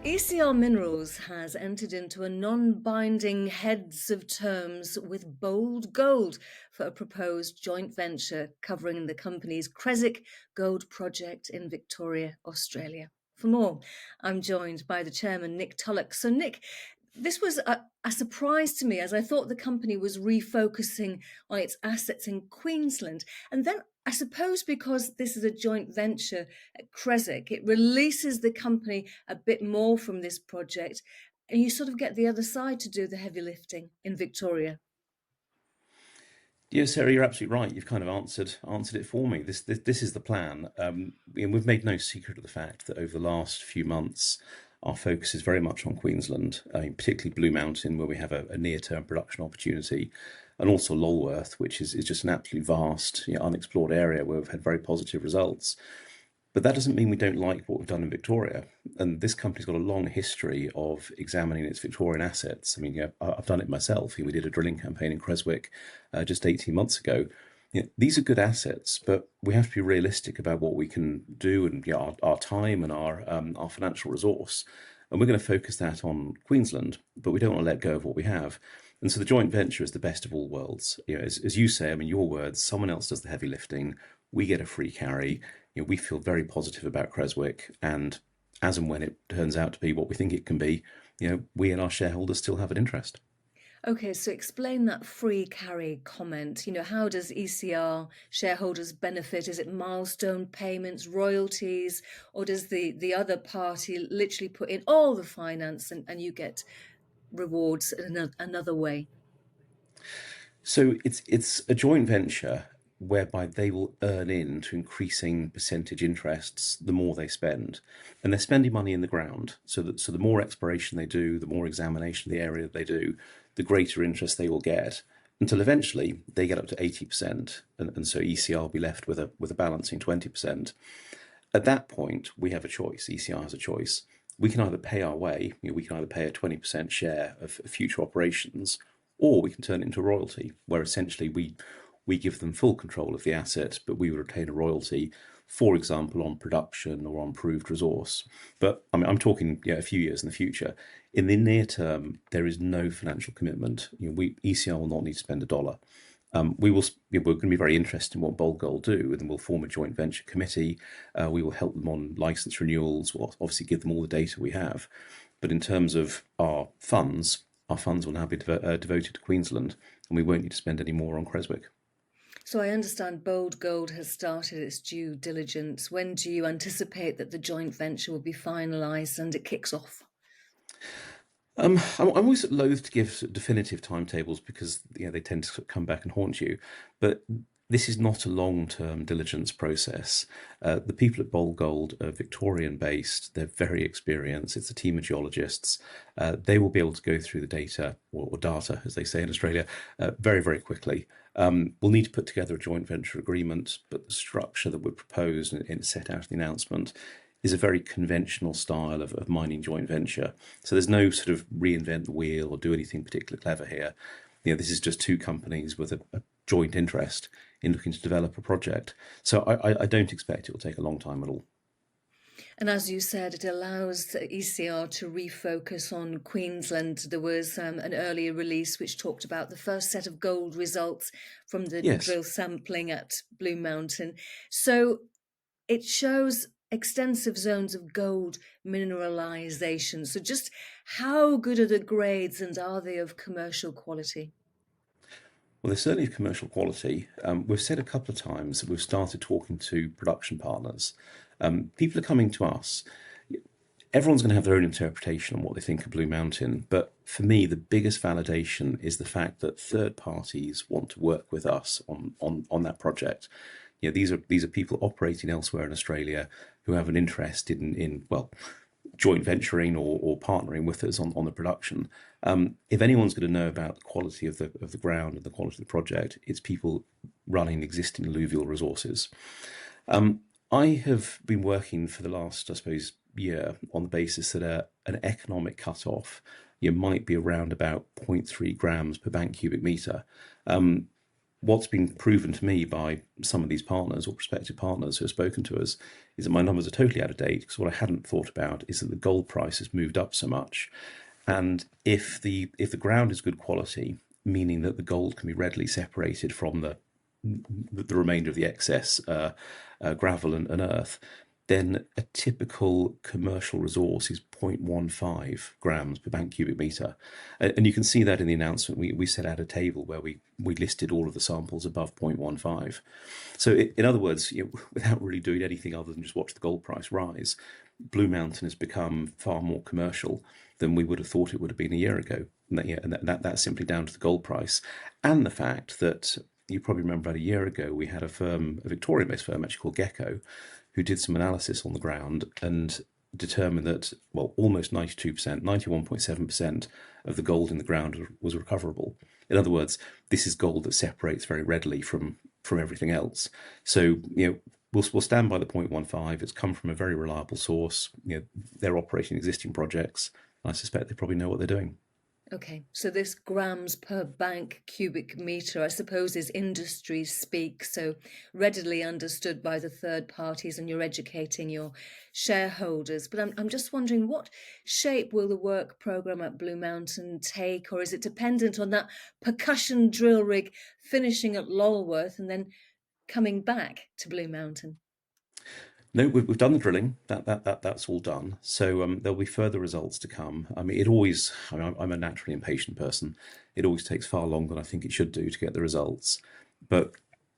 ECR Minerals has entered into a non-binding heads of terms with Bold Gold for a proposed joint venture covering the company's Creswick gold project in Victoria, Australia. For more, I'm joined by the chairman, Nick Tulloch. So, Nick, this was a surprise to me as I thought the company was refocusing on its assets in Queensland. And then I suppose because this is a joint venture at Creswick, it releases the company a bit more from this project, and you sort of get the other side to do the heavy lifting in Victoria. Yeah, Sarah, you're absolutely right. You've kind of answered it for me. This is the plan. And we've made no secret of the fact that over the last few months, our focus is very much on Queensland, particularly Blue Mountain, where we have a near-term production opportunity, and also Lolworth, which is just an absolutely vast, unexplored area where we've had very positive results. But that doesn't mean we don't like what we've done in Victoria. And this company's got a long history of examining its Victorian assets. I mean, yeah, I've done it myself. We did a drilling campaign in Creswick just 18 months ago. These are good assets, but we have to be realistic about what we can do and our time and our financial resource. And we're going to focus that on Queensland, but we don't want to let go of what we have. And so the joint venture is the best of all worlds. As you say, I mean, your words, someone else does the heavy lifting. We get a free carry. We feel very positive about Creswick, and as and when it turns out to be what we think it can be, we and our shareholders still have an interest. Okay, so explain that free carry comment. How does ECR shareholders benefit? Is it milestone payments, royalties, or does the other party literally put in all the finance and you get rewards in another way? So it's a joint venture whereby they will earn into increasing percentage interests the more they spend, and they're spending money in the ground. So the more exploration they do, the more examination of the area they do, the greater interest they will get, until eventually they get up to 80%, and so ECR will be left with a balancing 20%. At that point, we have a choice. ECR has a choice. We can either pay our way, we can either pay a 20% share of future operations, or we can turn it into a royalty, where essentially we give them full control of the asset, but we would retain a royalty, for example, on production or on proved resource. But I mean, I'm talking a few years in the future. In the near term, there is no financial commitment. ECR will not need to spend a dollar. We're going to be very interested in what Bold Gold do, and then we'll form a joint venture committee. We will help them on license renewals. We'll obviously give them all the data we have. But in terms of our funds will now be devoted to Queensland, and we won't need to spend any more on Creswick. So I understand Bold Gold has started its due diligence. When do you anticipate that the joint venture will be finalised and it kicks off? I'm always loath to give definitive timetables because they tend to come back and haunt you. But this is not a long-term diligence process. The people at Bold Gold are Victorian-based. They're very experienced. It's a team of geologists. They will be able to go through the data, or data, as they say in Australia, very, very quickly. We'll need to put together a joint venture agreement, but the structure that we proposed and set out in the announcement is a very conventional style of mining joint venture. So there's no sort of reinvent the wheel or do anything particularly clever here. This is just two companies with a joint interest in looking to develop a project. So I don't expect it will take a long time at all. And as you said, it allows the ECR to refocus on Queensland. There was an earlier release which talked about the first set of gold results from the Yes. drill sampling at Blue Mountain. So it shows extensive zones of gold mineralization. So just how good are the grades and are they of commercial quality? Well, there's certainly commercial quality. We've said a couple of times that we've started talking to production partners. People are coming to us. Everyone's going to have their own interpretation on what they think of Blue Mountain, but for me, the biggest validation is the fact that third parties want to work with us on that project. These are people operating elsewhere in Australia who have an interest in joint venturing or partnering with us on the production. If anyone's going to know about the quality of the ground and the quality of the project, it's people running existing alluvial resources. I have been working for the last, I suppose, year on the basis that an economic cut-off might be around about zero point 0.3 grams per bank cubic metre. what's been proven to me by some of these partners or prospective partners who have spoken to us is that my numbers are totally out of date, because what I hadn't thought about is that the gold price has moved up so much. And if the ground is good quality, meaning that the gold can be readily separated from the remainder of the excess gravel and earth, then a typical commercial resource is 0.15 grams per bank cubic metre. And you can see that in the announcement. We set out a table where we listed all of the samples above 0.15. So in other words, without really doing anything other than just watch the gold price rise, Blue Mountain has become far more commercial than we would have thought it would have been a year ago. And that's simply down to the gold price and the fact that you probably remember about a year ago we had a Victorian-based firm actually called Gecko, who did some analysis on the ground and determined that, well, almost 92%, 91.7% of the gold in the ground was recoverable. In other words, this is gold that separates very readily from everything else. So, we'll stand by the 0.15. It's come from a very reliable source. They're operating existing projects. I suspect they probably know what they're doing. Okay, so this grams per bank cubic metre, I suppose, is industry speak, so readily understood by the third parties, and you're educating your shareholders. But I'm just wondering, what shape will the work programme at Blue Mountain take, or is it dependent on that percussion drill rig finishing at Lolworth and then coming back to Blue Mountain? No, we've done the drilling. That's all done. So there'll be further results to come. I mean, I'm a naturally impatient person. It always takes far longer than I think it should do to get the results. But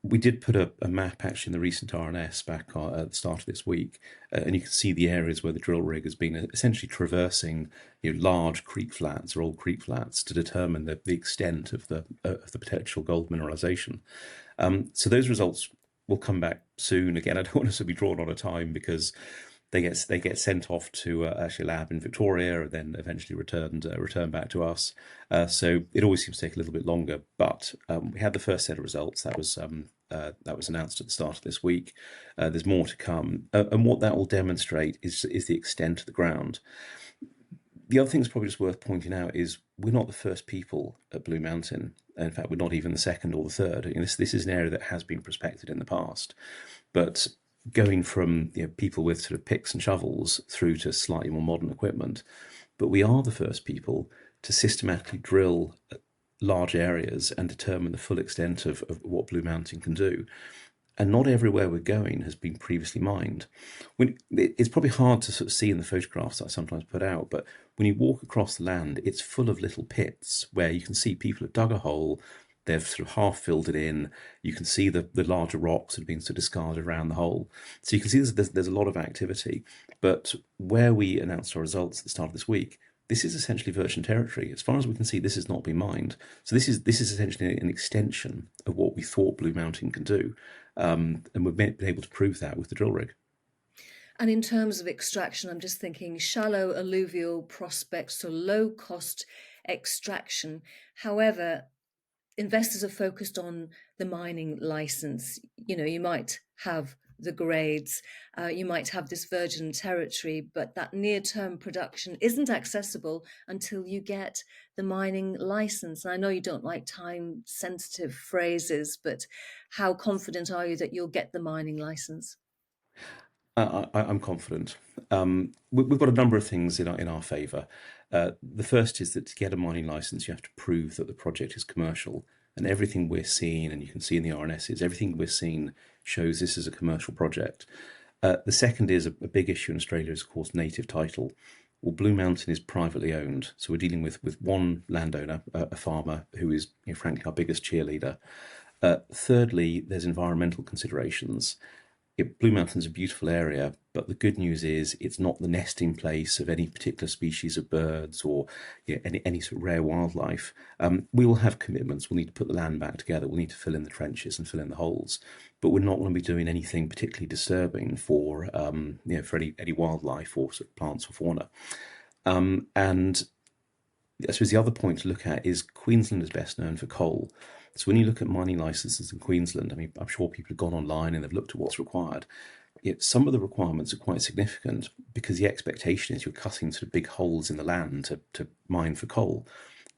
we did put a map actually in the recent RNS back at the start of this week, and you can see the areas where the drill rig has been essentially traversing large creek flats or old creek flats to determine the extent of the potential gold mineralization. So those results will come back soon. Again, I don't want us to be drawn on a time, because they get sent off to actually a lab in Victoria and then eventually returned back to us. So it always seems to take a little bit longer. But we had the first set of results that was announced at the start of this week. There's more to come, and what that will demonstrate is the extent of the ground. The other thing that's probably just worth pointing out is we're not the first people at Blue Mountain. In fact, we're not even the second or the third. This is an area that has been prospected in the past, but going from people with sort of picks and shovels through to slightly more modern equipment. But we are the first people to systematically drill large areas and determine the full extent of what Blue Mountain can do. And not everywhere we're going has been previously mined. It's probably hard to sort of see in the photographs that I sometimes put out, but when you walk across the land, it's full of little pits where you can see people have dug a hole, they've sort of half filled it in. You can see the larger rocks that have been sort of discarded around the hole. So you can see there's a lot of activity. But where we announced our results at the start of this week, this is essentially virgin territory. As far as we can see, this has not been mined. So this is essentially an extension of what we thought Blue Mountain can do. And we've been able to prove that with the drill rig. And in terms of extraction, I'm just thinking shallow alluvial prospects, so low cost extraction. However, investors are focused on the mining license. You might have the grades, you might have this virgin territory, but that near-term production isn't accessible until you get the mining license. And I know you don't like time-sensitive phrases, but how confident are you that you'll get the mining license? I'm confident. We've got a number of things in our favour. The first is that to get a mining licence, you have to prove that the project is commercial. And everything we're seeing, and you can see in the RNSs, everything we're seeing shows this is a commercial project. The second is a big issue in Australia is, of course, native title. Well, Blue Mountain is privately owned. So we're dealing with one landowner, a farmer, who is, frankly, our biggest cheerleader. Thirdly, there's environmental considerations. Blue Mountain's a beautiful area, but the good news is it's not the nesting place of any particular species of birds or any sort of rare wildlife. We will have commitments. We'll need to put the land back together. We'll need to fill in the trenches and fill in the holes, but we're not going to be doing anything particularly disturbing for any wildlife or sort of plants or fauna. And I suppose the other point to look at is Queensland is best known for coal. So when you look at mining licenses in Queensland, I mean, I'm sure people have gone online and they've looked at what's required. Some of the requirements are quite significant because the expectation is you're cutting sort of big holes in the land to mine for coal.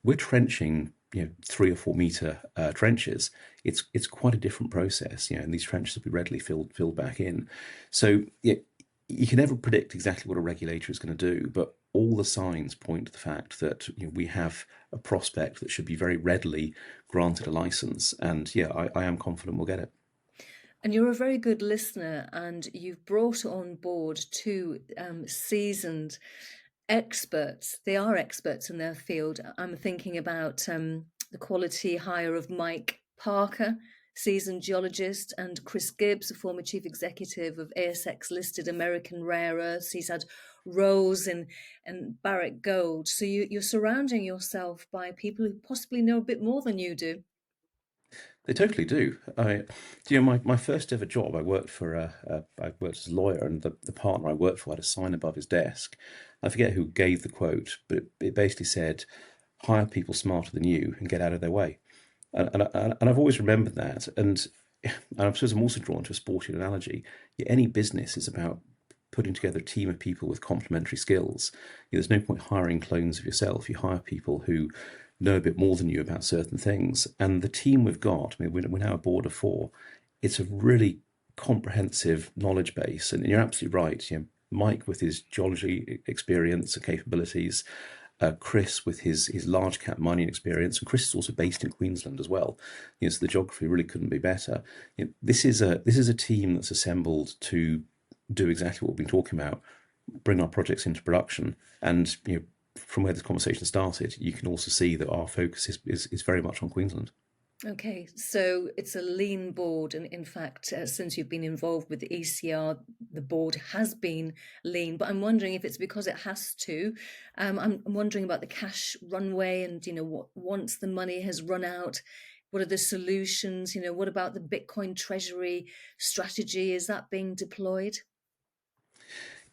We're trenching 3 or 4 meter trenches, it's quite a different process, and these trenches will be readily filled back in. So you can never predict exactly what a regulator is going to do, but all the signs point to the fact that we have a prospect that should be very readily granted a license, and I am confident we'll get it. And you're a very good listener, and you've brought on board two seasoned experts. They are experts in their field. I'm thinking about the quality hire of Mike Parker, seasoned geologist, and Chris Gibbs, a former chief executive of ASX listed American Rare Earths. He's had roles in Barrick Gold. So you're surrounding yourself by people who possibly know a bit more than you do. They totally do. My first ever job, I worked as a lawyer, and the partner I worked for had a sign above his desk. I forget who gave the quote, but it basically said, "Hire people smarter than you and get out of their way." And I've always remembered that. And I suppose I'm also drawn to a sporting analogy. Any business is about putting together a team of people with complementary skills. There's no point hiring clones of yourself. You hire people who know a bit more than you about certain things. And the team we've got, we're now a board of 4. It's a really comprehensive knowledge base. And you're absolutely right. Mike with his geology experience and capabilities, Chris with his large cap mining experience, and Chris is also based in Queensland as well. So the geography really couldn't be better. This is a team that's assembled to do exactly what we've been talking about, bring our projects into production. And from where this conversation started, you can also see that our focus is very much on Queensland. Okay, so it's a lean board, and in fact, since you've been involved with the ECR, the board has been lean. But I'm wondering if it's because it has to. I'm wondering about the cash runway, and what once the money has run out, what are the solutions? What about the Bitcoin treasury strategy? Is that being deployed?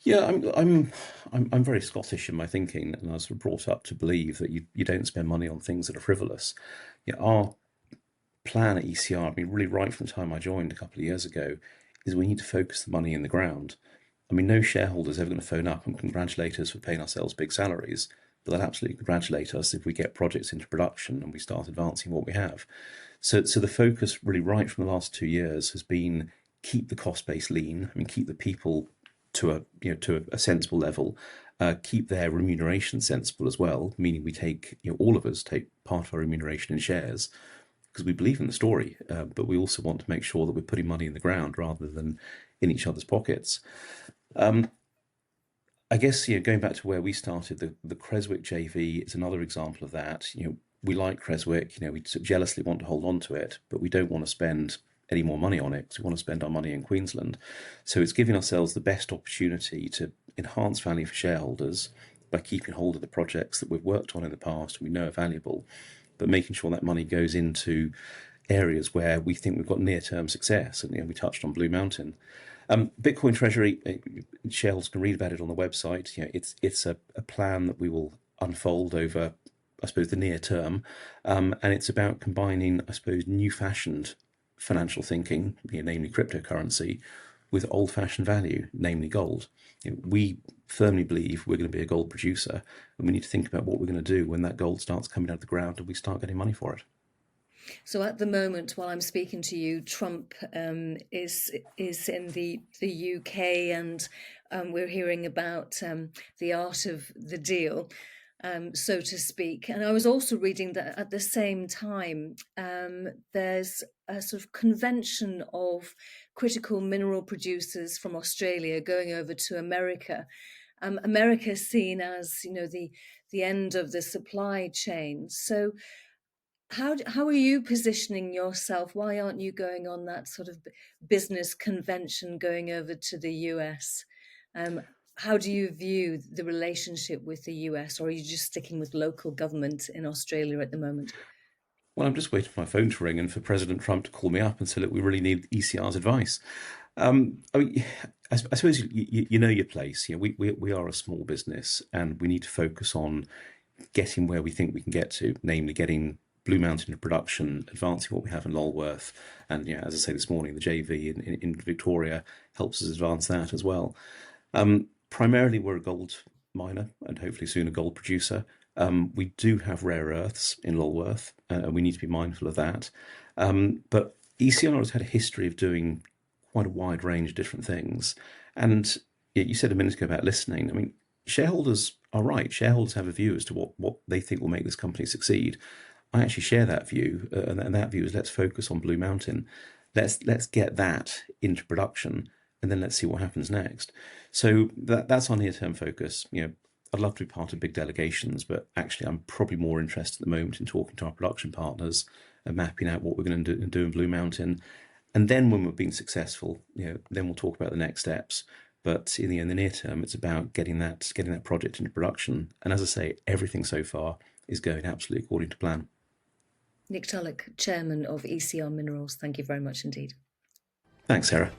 Yeah, I'm very Scottish in my thinking, and I was sort of brought up to believe that you don't spend money on things that are frivolous. Our plan at ECR, really right from the time I joined a couple of years ago, is we need to focus the money in the ground. No shareholder's ever going to phone up and congratulate us for paying ourselves big salaries, but they'll absolutely congratulate us if we get projects into production and we start advancing what we have. So the focus really right from the last 2 years has been keep the cost base lean. Keep the people to a sensible level, keep their remuneration sensible as well, meaning we take, all of us take part of our remuneration in shares, because we believe in the story, but we also want to make sure that we're putting money in the ground rather than in each other's pockets. I guess going back to where we started, the Crestwick JV is another example of that. We like Creswick, we jealously want to hold on to it, but we don't want to spend any more money on it because we want to spend our money in Queensland. So it's giving ourselves the best opportunity to enhance value for shareholders by keeping hold of the projects that we've worked on in the past and we know are valuable, but making sure that money goes into areas where we think we've got near-term success. And we touched on Blue Mountain. Bitcoin Treasury, shareholders can read about it on the website. It's a plan that we will unfold over, I suppose, the near term, and it's about combining, I suppose, new-fashioned financial thinking, namely cryptocurrency, with old-fashioned value, namely gold. We firmly believe we're going to be a gold producer, and we need to think about what we're going to do when that gold starts coming out of the ground and we start getting money for it. So at the moment, while I'm speaking to you, Trump is in the UK, and we're hearing about the art of the deal, so to speak. And I was also reading that at the same time, there's a sort of convention of critical mineral producers from Australia going over to America. America is seen as, the end of the supply chain. So how are you positioning yourself? Why aren't you going on that sort of business convention going over to the US? How do you view the relationship with the US, or are you just sticking with local government in Australia at the moment? Well, I'm just waiting for my phone to ring and for President Trump to call me up and say, look, we really need ECR's advice. I suppose you know your place. We are a small business and we need to focus on getting where we think we can get to, namely getting Blue Mountain into production, advancing what we have in Lolworth. And as I say this morning, the JV in Victoria helps us advance that as well. Primarily, we're a gold miner and hopefully soon a gold producer. We do have rare earths in Lolworth, and we need to be mindful of that. But ECR has had a history of doing quite a wide range of different things. And you said a minute ago about listening. I mean, shareholders are right. Shareholders have a view as to what they think will make this company succeed. I actually share that view, and that view is let's focus on Blue Mountain. Let's get that into production, and then let's see what happens next. So that's our near-term focus. I'd love to be part of big delegations, but actually I'm probably more interested at the moment in talking to our production partners and mapping out what we're going to do in Blue Mountain. And then when we've been successful, then we'll talk about the next steps. But in the near term, it's about getting that project into production. And as I say, everything so far is going absolutely according to plan. Nick Tulloch, Chairman of ECR Minerals, thank you very much indeed. Thanks, Sarah.